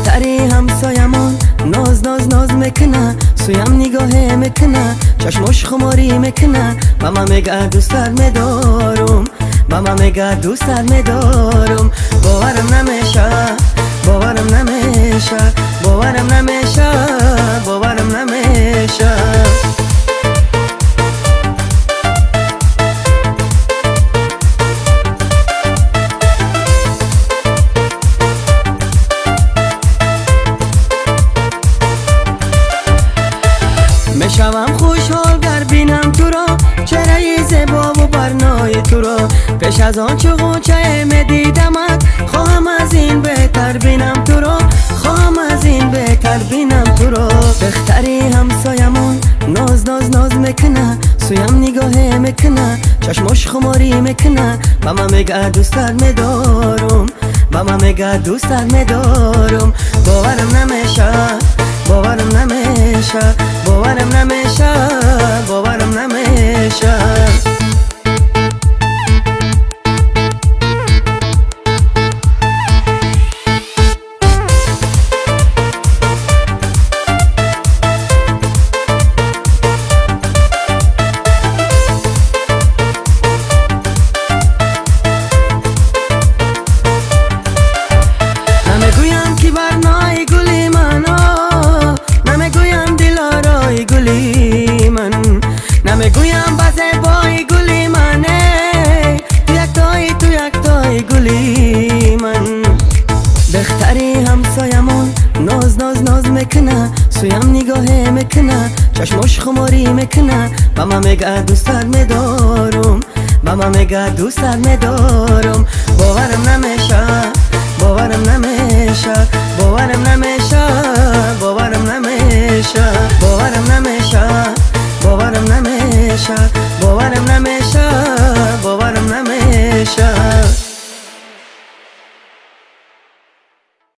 بهتری همسایمون ناز ناز ناز میکنه، سویم نگاه میکنه، چشمش خماری میکنه. ماما میگه دوستت میدارم، ماما میگه دوستت میدارم. باورم نمیشه، باورم نمیشه، باورم نمیشه، باورم نمیشه. میشوم خوشحال گر بینم تو را، چهره زیبا و برنای تو را. پیش از آن چه غنچه میدیدمت، خواهم از این بهتر بینم تو را، خواهم از این بهتر بینم تو را. بهتری همسایمون ناز ناز ناز میکنه، سویم نگاه میکنه، چشمش خماری میکنه. ماما میگه دوستت میدارم، ماما میگه دوستت میدارم. باورم نمیشه، باورم نمیشه، باورم نمیشه، باورم نمیشه. نمیگویم که برنای گلی منو، نمیگویم دلارای گلی من، نمیگویم بزیبای گلی منه، تو یک تای گلی من. بهتری همسایمون ناز ناز ناز میکنه، سویم نگاه میکنه، چشمش خماری میکنه. ماما میگه دوستت میدارم، ماما میگه دوستت میدارم. باورم نمیشه، باورم نمیشه، باورم نمیشه، باورم نمیشه، باورم نمیشه، باورم نمیشه.